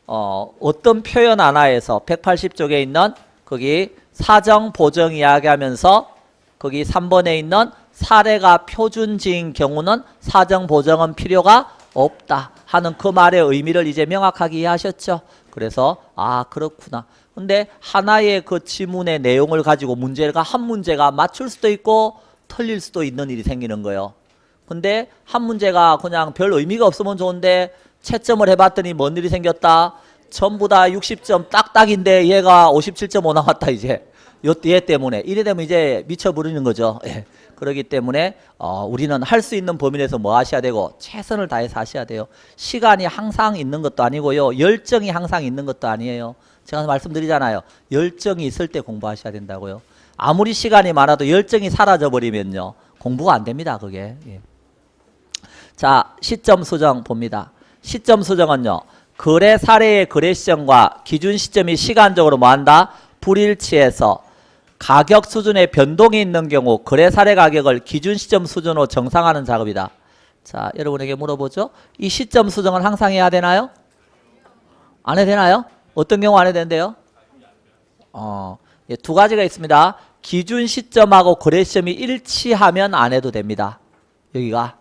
어떤 표현 하나에서 180쪽에 있는 거기 사정 보정 이야기하면서 거기 3번에 있는 사례가 표준지인 경우는 사정 보정은 필요가 없다 하는 그 말의 의미를 이제 명확하게 이해하셨죠? 그래서 그렇구나. 근데 하나의 그 지문의 내용을 가지고 한 문제가 맞출 수도 있고 틀릴 수도 있는 일이 생기는 거예요. 근데 한 문제가 그냥 별 의미가 없으면 좋은데 채점을 해봤더니 뭔 일이 생겼다. 전부 다 60점 딱딱인데 얘가 57.5 나왔다 이제. 얘 때문에. 이래 되면 이제 미쳐버리는 거죠. 예. 그렇기 때문에 우리는 할 수 있는 범위 내에서 뭐 하셔야 되고 최선을 다해서 하셔야 돼요. 시간이 항상 있는 것도 아니고요. 열정이 항상 있는 것도 아니에요. 제가 말씀드리잖아요. 열정이 있을 때 공부하셔야 된다고요. 아무리 시간이 많아도 열정이 사라져 버리면요. 공부가 안 됩니다. 그게. 예. 자, 시점 수정 봅니다. 시점 수정은요. 거래 사례의 거래 시점과 기준 시점이 시간적으로 뭐한다? 불일치해서 가격 수준의 변동이 있는 경우 거래 사례 가격을 기준 시점 수준으로 정상화하는 작업이다. 자, 여러분에게 물어보죠. 이 시점 수정은 항상 해야 되나요? 안 해도 되나요? 어떤 경우 안 해도 된대요? 예, 두 가지가 있습니다. 기준 시점하고 거래 시점이 일치하면 안 해도 됩니다. 여기가.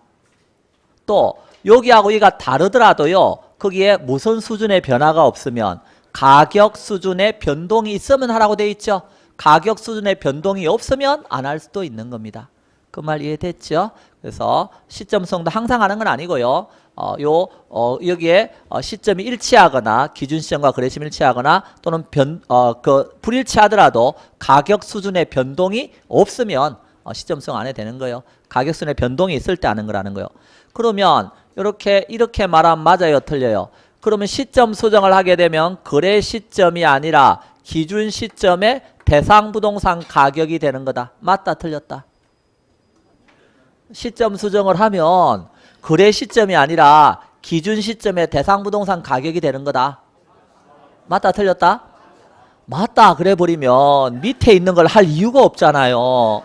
또 여기하고 여기가 다르더라도요. 거기에 무슨 수준의 변화가 없으면 가격 수준의 변동이 있으면 하라고 돼 있죠. 가격 수준의 변동이 없으면 안 할 수도 있는 겁니다. 그 말 이해됐죠? 그래서 시점 수정도 항상 하는 건 아니고요. 여기에 시점이 일치하거나 기준 시점과 거래 시점이 일치하거나 또는 불일치하더라도 가격 수준의 변동이 없으면 시점 수정 안 해도 되는 거예요. 가격 수준의 변동이 있을 때 하는 거라는 거예요. 그러면 이렇게 말하면 맞아요, 틀려요? 그러면 시점 수정을 하게 되면 거래 시점이 아니라 기준 시점의 대상 부동산 가격이 되는 거다. 맞다, 틀렸다? 시점 수정을 하면 거래 시점이 아니라 기준 시점의 대상 부동산 가격이 되는 거다. 맞다, 틀렸다? 맞다 그래 버리면 밑에 있는 걸 할 이유가 없잖아요.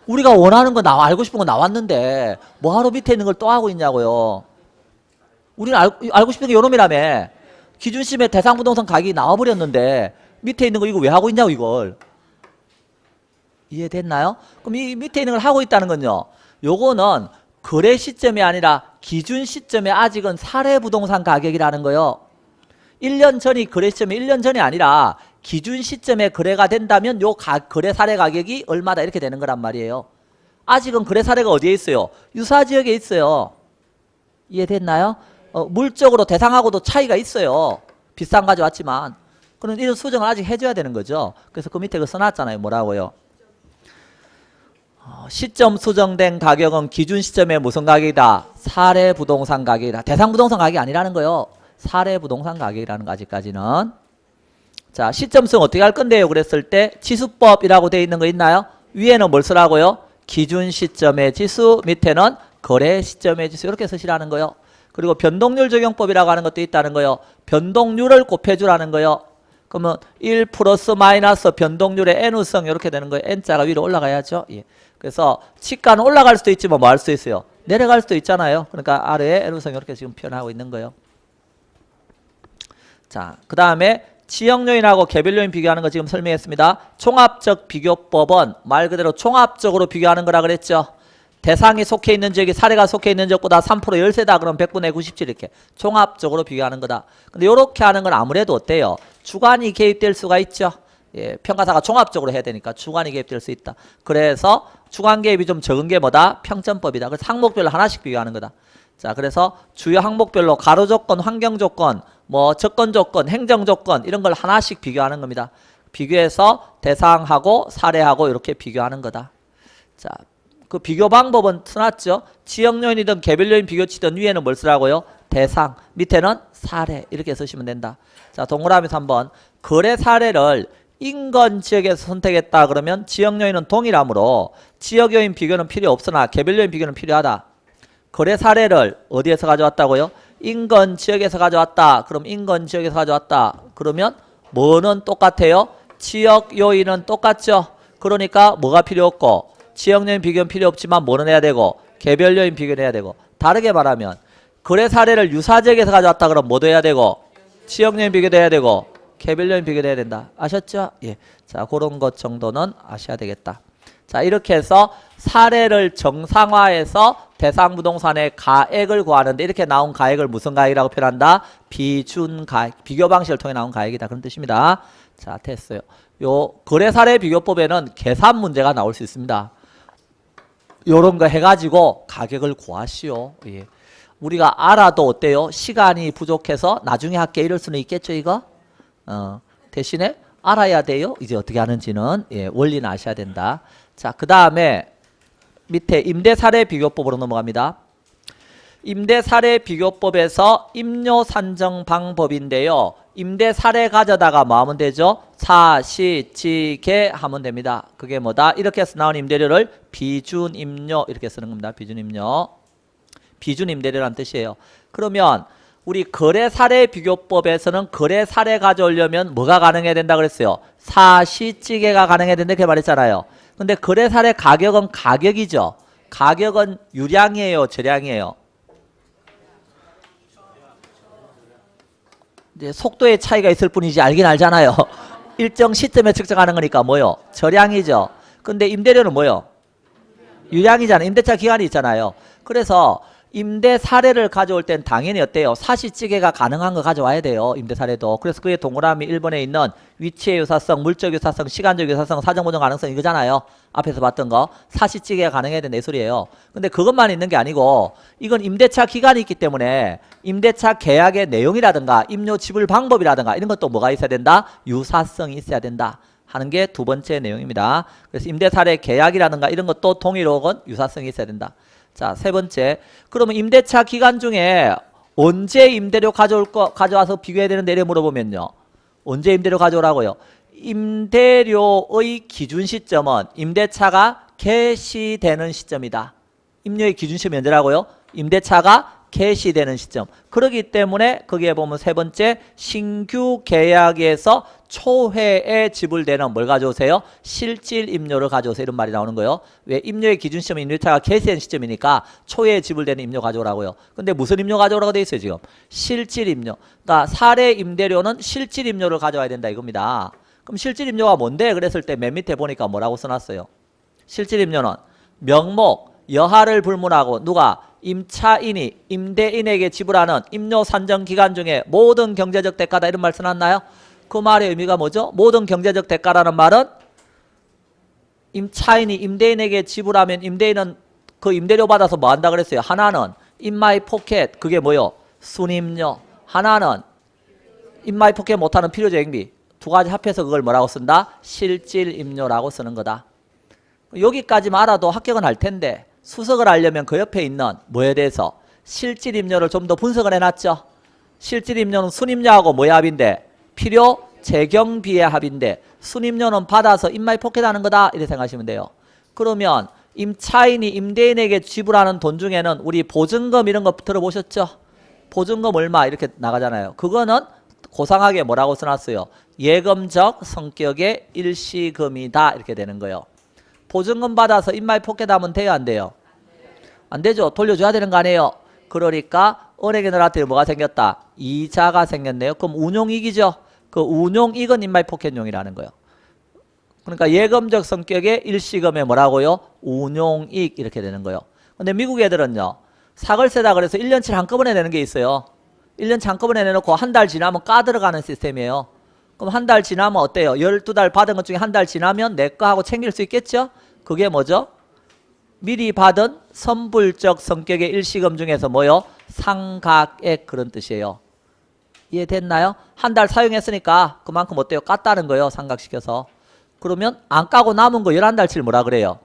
우리가 원하는 거 알고 싶은 거 나왔는데 뭐하러 밑에 있는 걸 또 하고 있냐고요. 우리는 알고 싶은 게 요놈이라며. 기준 시점의 대상 부동산 가격이 나와버렸는데 밑에 있는 거 이거 왜 하고 있냐고 이걸. 이해됐나요? 그럼 이 밑에 있는 걸 하고 있다는 건요. 요거는 거래 시점이 아니라 기준 시점에 아직은 사례 부동산 가격이라는 거요. 1년 전이 거래 시점이 1년 전이 아니라 기준 시점에 거래가 된다면 요 거래 사례 가격이 얼마다 이렇게 되는 거란 말이에요. 아직은 거래 사례가 어디에 있어요? 유사지역에 있어요. 이해됐나요? 물적으로 대상하고도 차이가 있어요. 비싼 가져왔지만. 그럼 이런 수정을 아직 해줘야 되는 거죠. 그래서 그 밑에 그 써놨잖아요. 뭐라고요? 시점 수정된 가격은 기준 시점의 무슨 가격이다? 사례 부동산 가격이다. 대상 부동산 가격이 아니라는 거요. 사례 부동산 가격이라는 거 아직까지는. 자, 시점 수정 어떻게 할 건데요? 그랬을 때 지수법이라고 되어 있는 거 있나요? 위에는 뭘 쓰라고요? 기준 시점의 지수, 밑에는 거래 시점의 지수 이렇게 쓰시라는 거요. 그리고 변동률 적용법이라고 하는 것도 있다는 거요. 변동률을 곱해주라는 거요. 그러면 1 플러스 마이너스 변동률의 n우성 이렇게 되는 거예요. n자가 위로 올라가야죠. 예. 그래서 치가는 올라갈 수도 있지만 뭐 할 수 있어요? 내려갈 수도 있잖아요. 그러니까 아래에 n우성 이렇게 지금 표현하고 있는 거예요. 자, 그 다음에 지역 요인하고 개별 요인 비교하는 거 지금 설명했습니다. 총합적 비교법은 말 그대로 총합적으로 비교하는 거라 그랬죠. 대상이 속해 있는 지역이 사례가 속해 있는 지역보다 3% 열세다 그러면 100분의 97 이렇게 총합적으로 비교하는 거다. 근데 이렇게 하는 건 아무래도 어때요? 주관이 개입될 수가 있죠. 예, 평가사가 종합적으로 해야 되니까 주관이 개입될 수 있다. 그래서 주관 개입이 좀 적은 게 뭐다? 평점법이다. 그래서 항목별로 하나씩 비교하는 거다. 자, 그래서 주요 항목별로 가로 조건, 환경 조건, 뭐 접근 조건, 행정 조건 이런 걸 하나씩 비교하는 겁니다. 비교해서 대상하고 사례하고 이렇게 비교하는 거다. 자, 그 비교 방법은 써놨죠. 지역 요인이든 개별 요인 비교치든 위에는 뭘 쓰라고요? 대상, 밑에는 사례 이렇게 쓰시면 된다. 자, 동그라미 3번. 거래 사례를 인근 지역에서 선택했다 그러면 지역 요인은 동일하므로 지역 요인 비교는 필요 없으나 개별 요인 비교는 필요하다. 거래 사례를 어디에서 가져왔다고요? 인근 지역에서 가져왔다. 그럼 인근 지역에서 가져왔다. 그러면 뭐는 똑같아요? 지역 요인은 똑같죠. 그러니까 뭐가 필요 없고 지역 요인 비교는 필요 없지만 뭐는 해야 되고 개별 요인 비교는 해야 되고. 다르게 말하면 거래 사례를 유사지역에서 가져왔다 그러면 뭐도 해야 되고 지역 요인 비교도 해야 되고 개별 요인 비교도 해야 된다. 아셨죠? 예. 자, 그런 것 정도는 아셔야 되겠다. 자, 이렇게 해서 사례를 정상화해서 대상 부동산의 가액을 구하는데 이렇게 나온 가액을 무슨 가액이라고 표현한다? 비준 가액, 비교 방식을 통해 나온 가액이다. 그런 뜻입니다. 자, 됐어요. 요 거래 사례 비교법에는 계산 문제가 나올 수 있습니다. 요런 거 해가지고 가격을 구하시오. 예. 우리가 알아도 어때요? 시간이 부족해서 나중에 할게 이럴 수는 있겠죠, 이거? 대신에 알아야 돼요. 이제 어떻게 하는지는 예, 원리는 아셔야 된다. 자, 그 다음에 밑에 임대 사례 비교법으로 넘어갑니다. 임대 사례 비교법에서 임료 산정 방법인데요. 임대 사례 가져다가 뭐 하면 되죠? 사시지게 하면 됩니다. 그게 뭐다? 이렇게 해서 나온 임대료를 비준임료 이렇게 쓰는 겁니다. 비준임료. 비준임대료라는 뜻이에요. 그러면 우리 거래 사례 비교법에서는 거래 사례 가져오려면 뭐가 가능해야 된다 그랬어요? 사시지게가 가능해야 된다 이렇게 말했잖아요. 근데 거래 사례 가격은 가격이죠. 가격은 유량이에요, 저량이에요? 이제 속도의 차이가 있을 뿐이지 알긴 알잖아요. 일정 시점에 측정하는 거니까 뭐요? 저량이죠. 근데 임대료는 뭐요? 유량이잖아요. 임대차 기간이 있잖아요. 그래서 임대 사례를 가져올 땐 당연히 어때요? 사시지게가 가능한 거 가져와야 돼요. 임대 사례도. 그래서 그게 동그라미 1번에 있는 위치의 유사성, 물적 유사성, 시간적 유사성, 사정 보정 가능성 이거잖아요. 앞에서 봤던 거. 사시지게가 가능해야 된다 이 소리예요. 근데 그것만 있는 게 아니고 이건 임대차 기간이 있기 때문에 임대차 계약의 내용이라든가 임료 지불 방법이라든가 이런 것도 뭐가 있어야 된다? 유사성이 있어야 된다. 하는 게 두 번째 내용입니다. 그래서 임대 사례 계약이라든가 이런 것도 동일한 유사성이 있어야 된다. 자, 세 번째. 그러면 임대차 기간 중에 언제 임대료 가져와서 비교해야 되는데 이래 물어보면요. 언제 임대료 가져오라고요? 임대료의 기준 시점은 임대차가 개시되는 시점이다. 임료의 기준 시점이 언제라고요? 임대차가 개시되는 시점. 그렇기 때문에 거기에 보면 세 번째 신규 계약에서 초회에 지불되는 뭘 가져오세요? 실질 임료를 가져오세요. 이런 말이 나오는 거예요. 왜? 임료의 기준 시점은 임대차가 개시된 시점이니까 초회에 지불되는 임료 가져오라고요. 근데 무슨 임료 가져오라고 돼 있어요 지금? 실질 임료. 그러니까 사례 임대료는 실질 임료를 가져와야 된다 이겁니다. 그럼 실질 임료가 뭔데? 그랬을 때 맨 밑에 보니까 뭐라고 써놨어요? 실질 임료는 명목, 여하를 불문하고 누가? 임차인이 임대인에게 지불하는 임료 산정 기간 중에 모든 경제적 대가다 이런 말 써놨나요? 그 말의 의미가 뭐죠? 모든 경제적 대가라는 말은 임차인이 임대인에게 지불하면 임대인은 그 임대료 받아서 뭐 한다 그랬어요? 하나는 인마이 포켓 그게 뭐요? 순임료. 하나는 인마이 포켓 못하는 필요저행비. 두 가지 합해서 그걸 뭐라고 쓴다? 실질 임료라고 쓰는 거다. 여기까지만 알아도 합격은 할 텐데 수석을 하려면 그 옆에 있는 뭐에 대해서 실질 임료를 좀 더 분석을 해놨죠. 실질 임료는 순임료하고 뭐의 합인데? 필요 재경비의 합인데 순임료는 받아서 인마이 포켓하는 거다 이렇게 생각하시면 돼요. 그러면 임차인이 임대인에게 지불하는 돈 중에는 우리 보증금 이런 거 들어보셨죠? 보증금 얼마 이렇게 나가잖아요. 그거는 고상하게 뭐라고 써놨어요? 예금적 성격의 일시금이다 이렇게 되는 거예요. 보증금 받아서 인마이 포켓하면 돼요 안 돼요? 안 되죠. 돌려줘야 되는 거 아니에요? 그러니까 은행에 넣었더니 뭐가 생겼다? 이자가 생겼네요. 그럼 운용이익이죠. 그 운용이익은 인마이 포켓용이라는 거예요. 그러니까 예금적 성격의 일시금에 뭐라고요? 운용이익 이렇게 되는 거예요. 근데 미국 애들은요. 사글세다 그래서 1년치 한꺼번에 내는 게 있어요. 1년치 한꺼번에 내놓고 한 달 지나면 까들어가는 시스템이에요. 그럼 한 달 지나면 어때요? 12달 받은 것 중에 한 달 지나면 내 거 하고 챙길 수 있겠죠? 그게 뭐죠? 미리 받은 선불적 성격의 일시금 중에서 뭐요? 상각액 그런 뜻이에요. 이해됐나요? 한 달 사용했으니까 그만큼 어때요? 깠다는 거예요. 상각시켜서. 그러면 안 까고 남은 거 11달치를 뭐라 그래요?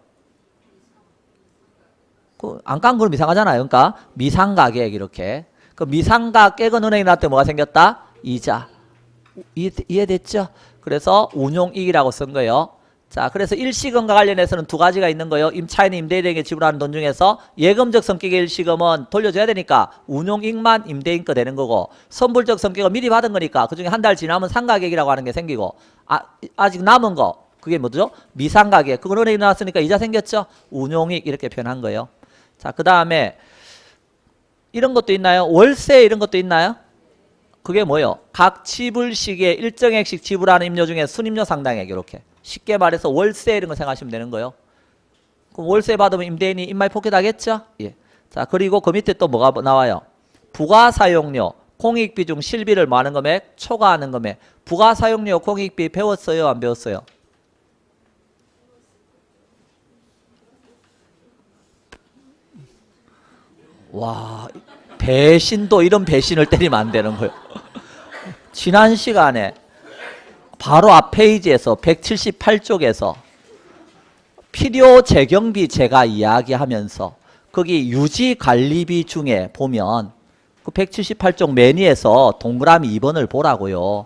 안 깐 거는 이상하잖아요. 그러니까 미상가액 이렇게. 그 미상가액은 은행에 놨더니 뭐가 생겼다? 이자. 이해됐죠? 그래서 운용이익이라고 쓴 거예요. 자, 그래서 일시금과 관련해서는 두 가지가 있는 거예요. 임차인이 임대인에게 지불하는 돈 중에서 예금적 성격의 일시금은 돌려줘야 되니까 운용이익만 임대인 거 되는 거고 선불적 성격은 미리 받은 거니까 그중에 한 달 지나면 상가액이라고 하는 게 생기고 아직 남은 거 그게 뭐죠? 미상가액. 그건 은행에 나왔으니까 이자 생겼죠? 운용이익 이렇게 표현한 거예요. 자, 그 다음에 이런 것도 있나요? 월세 이런 것도 있나요? 그게 뭐예요? 각 지불 시기에 일정액씩 지불하는 임료 중에 순임료 상당액 이렇게. 쉽게 말해서 월세 이런 거 생각하시면 되는 거예요. 그럼 월세 받으면 임대인이 인마이 포켓 하겠죠? 예. 자, 그리고 그 밑에 또 뭐가 나와요? 부가사용료, 공익비중 실비를 뭐 하는 금액? 초과하는 금액. 부가사용료, 공익비 배웠어요? 안 배웠어요? 와, 배신도 이런 배신을 때리면 안 되는 거예요. 지난 시간에 바로 앞 페이지에서 178쪽에서 필요 재경비 제가 이야기하면서 거기 유지관리비 중에 보면 그 178쪽 매니에서 동그라미 2번을 보라고요.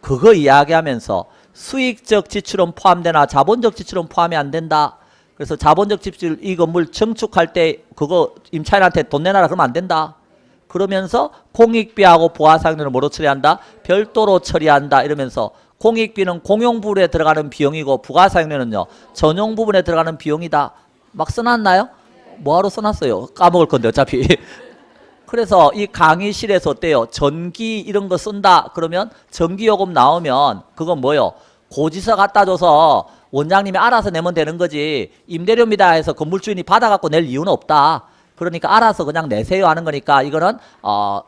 그거 이야기하면서 수익적 지출은 포함되나 자본적 지출은 포함이 안 된다. 그래서 자본적 지출 이 건물 증축할 때 그거 임차인한테 돈 내놔라 그러면 안 된다. 그러면서 공익비하고 부가사용료를 뭐로 처리한다? 별도로 처리한다. 이러면서 공익비는 공용부분에 들어가는 비용이고 부가사용료는요 전용 부분에 들어가는 비용이다. 막 써놨나요? 뭐하러 써놨어요? 까먹을 건데 어차피. 그래서 이 강의실에서 어때요? 전기 이런 거 쓴다 그러면 전기요금 나오면 그건 뭐요? 고지서 갖다 줘서 원장님이 알아서 내면 되는 거지 임대료입니다 해서 건물주인이 받아갖고 낼 이유는 없다. 그러니까 알아서 그냥 내세요 하는 거니까 이거는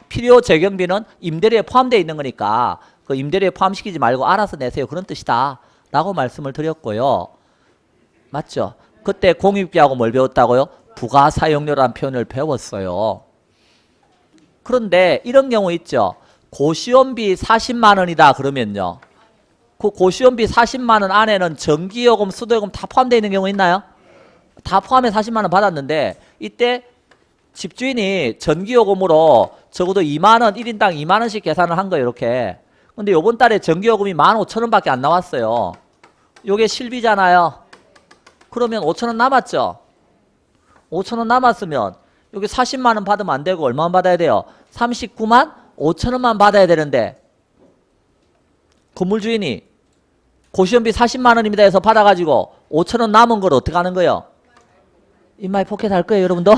필요 적용비는 임대료에 포함되어 있는 거니까 그 임대료에 포함시키지 말고 알아서 내세요 그런 뜻이다 라고 말씀을 드렸고요. 맞죠? 그때 공익비하고 뭘 배웠다고요? 부가사용료라는 표현을 배웠어요. 그런데 이런 경우 있죠. 고시원비 40만 원이다 그러면요. 그 고시원비 40만 원 안에는 전기요금, 수도요금 다 포함되어 있는 경우 있나요? 다 포함해 40만 원 받았는데 이때 집주인이 전기요금으로 적어도 2만 원, 1인당 2만 원씩 계산을 한 거예요. 이렇게. 근데 요번 달에 전기요금이 15,000원 밖에 안 나왔어요. 요게 실비잖아요. 그러면 5,000원 남았죠. 5,000원 남았으면 여기 40만 원 받으면 안 되고 얼마만 받아야 돼요? 39만 5천원만 받아야 되는데 건물주인이 고시원비 40만 원입니다 해서 받아가지고 5천원 남은 걸 어떻게 하는 거예요? 인마이 포켓 할 거예요 여러분도?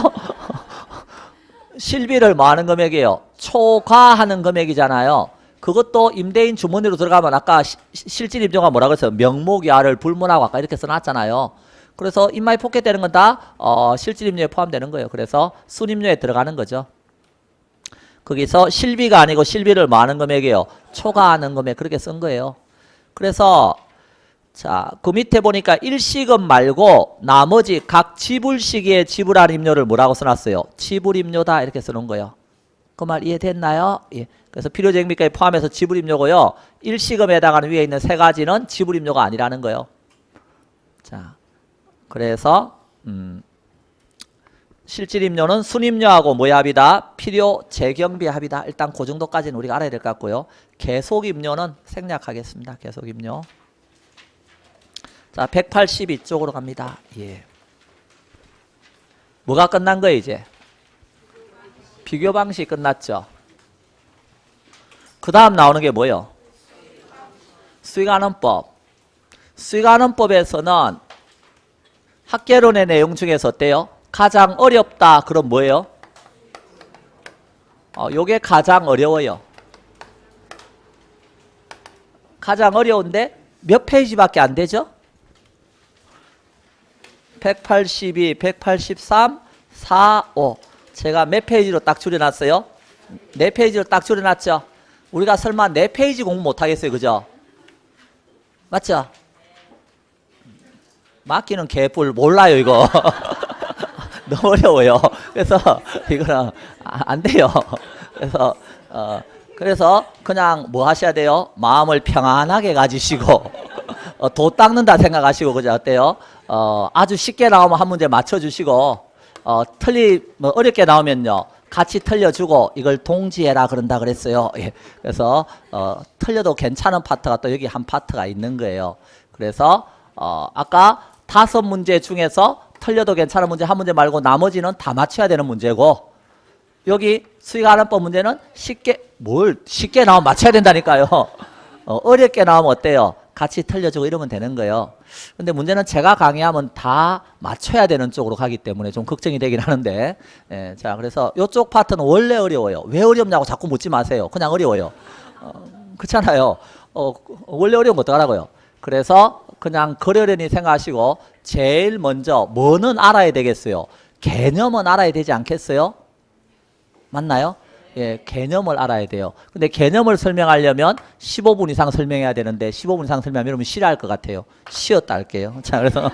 실비를 뭐 하는 금액이에요? 초과하는 금액이잖아요. 그것도 임대인 주머니로 들어가면 아까 실질임대료가 뭐라고 했어요? 명목이하를 불문하고 아까 이렇게 써놨잖아요. 그래서 인마이 포켓 되는 건 다 실질임료에 포함되는 거예요. 그래서 순임료에 들어가는 거죠. 거기서 실비가 아니고 실비를 뭐 하는 금액이에요? 초과하는 금액 그렇게 쓴 거예요. 그래서 자, 그 밑에 보니까 일시금 말고 나머지 각 지불 시기에 지불할 임료를 뭐라고 써놨어요? 지불임료다 이렇게 써놓은 거예요. 그 말 이해됐나요? 예. 그래서 필요재정비까지 포함해서 지불임료고요. 일시금에 해당하는 위에 있는 세 가지는 지불임료가 아니라는 거예요. 자, 그래서 실질임료는 순임료하고 뭐의 합이다? 필요재경비 합이다. 일단 그 정도까지는 우리가 알아야 될 것 같고요. 계속임료는 생략하겠습니다. 계속임료. 자, 182쪽으로 갑니다. 예. 뭐가 끝난 거예요, 이제? 비교 방식 끝났죠. 그 다음 나오는 게 뭐예요? 수익환원법. 수익환원법에서는 학개론의 내용 중에서 어때요? 가장 어렵다. 그럼 뭐예요? 요게 가장 어려워요. 가장 어려운데 몇 페이지밖에 안 되죠? 182, 183, 4, 5. 제가 몇 페이지로 딱 줄여놨어요? 4페이지로 딱 줄여놨죠? 우리가 설마 4페이지 공부 못하겠어요. 그죠? 맞죠? 맡기는 개뿔 몰라요 이거. 너무 어려워요. 그래서 이거는 안 돼요. 그래서 그냥 뭐 하셔야 돼요? 마음을 평안하게 가지시고 도 닦는다 생각하시고 그죠? 어때요? 아주 쉽게 나오면 한 문제 맞춰주시고 뭐 어렵게 나오면요 같이 틀려주고 이걸 동지해라 그런다 그랬어요. 예. 그래서 틀려도 괜찮은 파트가 또 여기 한 파트가 있는 거예요. 그래서 아까 5문제 중에서 틀려도 괜찮은 문제 한 문제 말고 나머지는 다 맞춰야 되는 문제고 여기 수익환원법 문제는 쉽게 나오면 맞춰야 된다니까요. 어렵게 나오면 어때요? 같이 틀려주고 이러면 되는 거예요. 근데 문제는 제가 강의하면 다 맞춰야 되는 쪽으로 가기 때문에 좀 걱정이 되긴 하는데 자 그래서 이쪽 파트는 원래 어려워요. 왜 어렵냐고 자꾸 묻지 마세요. 그냥 어려워요. 그렇잖아요. 원래 어려운 거 어떡하라고요. 그래서 그냥 그러려니 생각하시고 제일 먼저 뭐는 알아야 되겠어요. 개념은 알아야 되지 않겠어요? 맞나요? 예, 개념을 알아야 돼요. 근데 개념을 설명하려면 15분 이상 설명해야 되는데 15분 이상 설명하면 여러분 싫어할 것 같아요. 쉬었다 할게요. 자, 그래서